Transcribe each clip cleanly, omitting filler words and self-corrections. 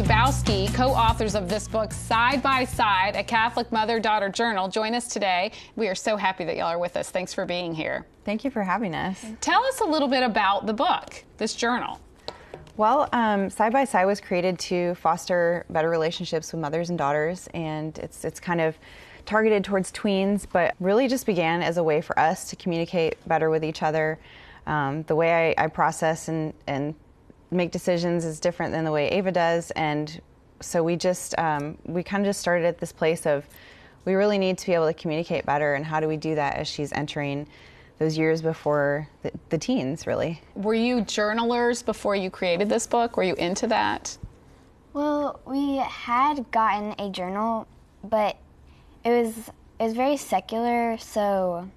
Ubowski, co-authors of this book, Side by Side, a Catholic Mother-Daughter Journal, join us today. We are so happy that y'all are with us. Thanks for being here. Thank you for having us. Tell us a little bit about the book, this journal. Well, Side by Side was created to foster better relationships with mothers and daughters, and it's kind of targeted towards tweens, but really just began as a way for us to communicate better with each other. The way I process and make decisions is different than the way Ava does, and so we kind of just started at this place of we really need to be able to communicate better, and how do we do that as she's entering those years before the teens, really. Were you journalers before you created this book? Were you into that? Well, we had gotten a journal, but it was very secular, so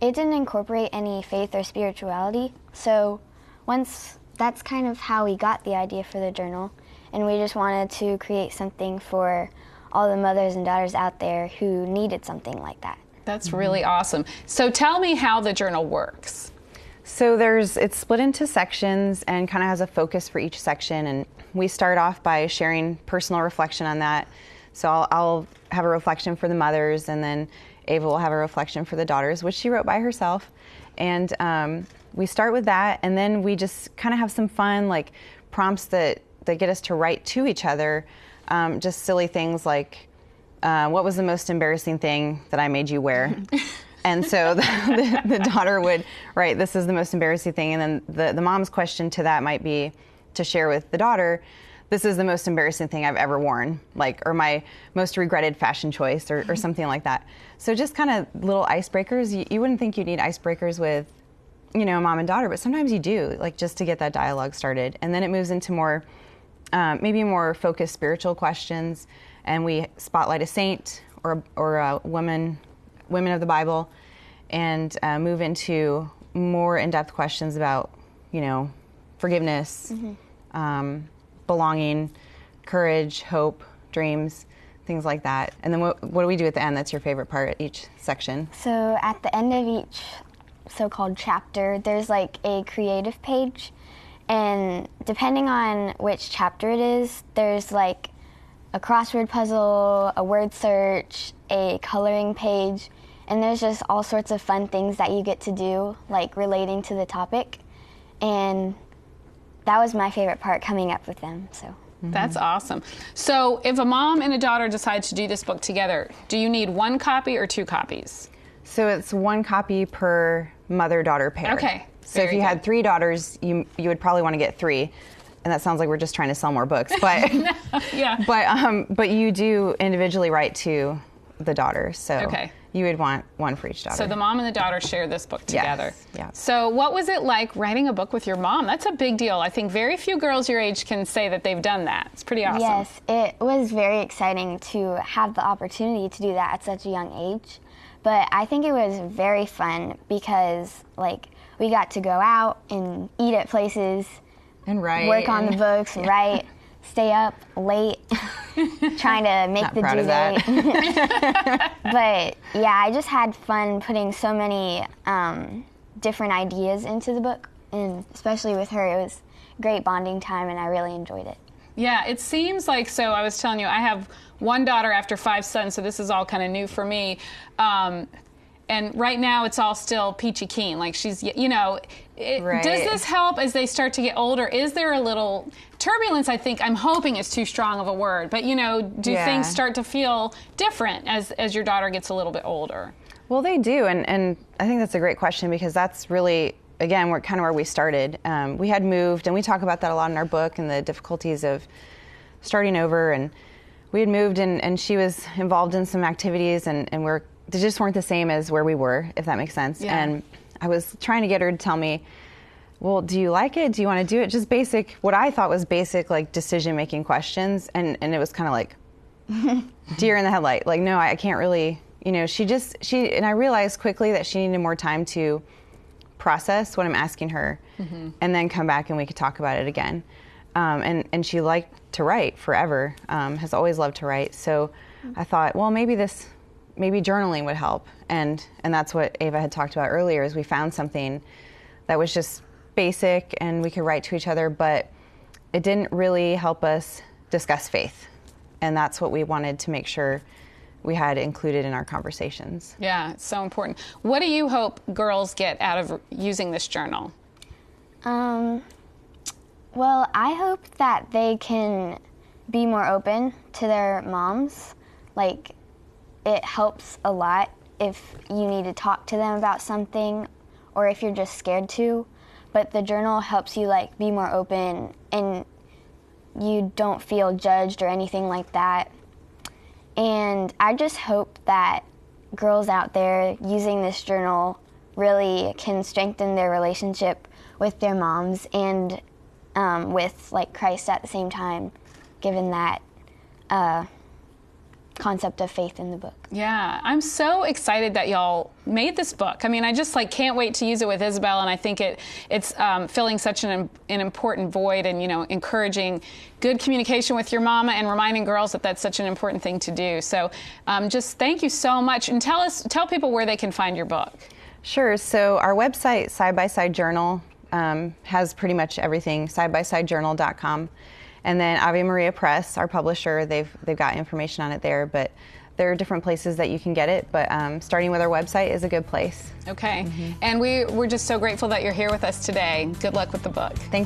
it didn't incorporate any faith or spirituality. So that's kind of how we got the idea for the journal, and we just wanted to create something for all the mothers and daughters out there who needed something like that. That's really awesome. So tell me how the journal works. So it's split into sections and kind of has a focus for each section, and we start off by sharing personal reflection on that. So I'll have a reflection for the mothers, and then Ava will have a reflection for the daughters, which she wrote by herself. And we start with that, and then we just kind of have some fun, like, prompts that get us to write to each other, just silly things like, what was the most embarrassing thing that I made you wear? And so the daughter would write, this is the most embarrassing thing, and then the mom's question to that might be to share with the daughter, this is the most embarrassing thing I've ever worn, like, or my most regretted fashion choice, or something like that. So just kind of little icebreakers. You wouldn't think you'd need icebreakers with, mom and daughter, but sometimes you do, like, just to get that dialogue started. And then it moves into more, maybe more focused spiritual questions, and we spotlight a saint or a women of the Bible, and move into more in-depth questions about, forgiveness, belonging, courage, hope, dreams, things like that. And then what do we do at the end? That's your favorite part at each section. So at the end of each so-called chapter, there's like a creative page, and depending on which chapter it is, there's like a crossword puzzle, a word search, a coloring page, and there's just all sorts of fun things that you get to do, like relating to the topic. And that was my favorite part, coming up with them. So that's awesome. So if a mom and a daughter decide to do this book together, do you need one copy or two copies? So it's one copy per mother-daughter pair. Okay. So if you had three daughters, you would probably want to get three. And that sounds like we're just trying to sell more books, but yeah. But you do individually write to the daughters, so okay. You would want one for each daughter. So the mom and the daughter share this book together. Yes. Yeah. So what was it like writing a book with your mom? That's a big deal. I think very few girls your age can say that they've done that. It's pretty awesome. Yes, it was very exciting to have the opportunity to do that at such a young age. But I think it was very fun because, like, we got to go out and eat at places, and write, work on the books, write, stay up late, trying to make the due date. But yeah, I just had fun putting so many different ideas into the book, and especially with her, it was great bonding time, and I really enjoyed it. Yeah, it seems like, so I was telling you, I have one daughter after 5 sons, so this is all kind of new for me. And right now it's all still peachy keen, like she's, right. Does this help as they start to get older? Is there a little turbulence? I think, I'm hoping is too strong of a word, but do things start to feel different as your daughter gets a little bit older? Well, they do, and I think that's a great question, because that's really, again, we're kind of where we started. We had moved, and we talk about that a lot in our book, and the difficulties of starting over, and we had moved, and she was involved in some activities, and they just weren't the same as where we were, if that makes sense. Yeah. And I was trying to get her to tell me, well, do you like it? Do you want to do it? Just basic, what I thought was basic, like, decision-making questions. And it was kind of like deer in the headlight. Like, no, I can't really, and I realized quickly that she needed more time to process what I'm asking her, and then come back and we could talk about it again. And she liked to write forever, has always loved to write. So I thought, well, maybe journaling would help. And that's what Ava had talked about earlier, is we found something that was just basic and we could write to each other, but it didn't really help us discuss faith. And that's what we wanted to make sure we had included in our conversations. Yeah, it's so important. What do you hope girls get out of using this journal? Well, I hope that they can be more open to their moms. Like, it helps a lot if you need to talk to them about something or if you're just scared to. But the journal helps you, like, be more open and you don't feel judged or anything like that. And I just hope that girls out there using this journal really can strengthen their relationship with their moms and with, like, Christ at the same time, given that concept of faith in the book. Yeah, I'm so excited that y'all made this book. I mean, I just can't wait to use it with Isabel, and I think it's filling such an important void, and encouraging good communication with your mama and reminding girls that that's such an important thing to do. So just thank you so much, and tell people where they can find your book. Sure. So our website, Side by Side Journal, has pretty much everything, sidebysidejournal.com. And then Ave Maria Press, our publisher, they've got information on it there, but there are different places that you can get it, but starting with our website is a good place. Okay. And we're just so grateful that you're here with us today. Good luck with the book. Thank you.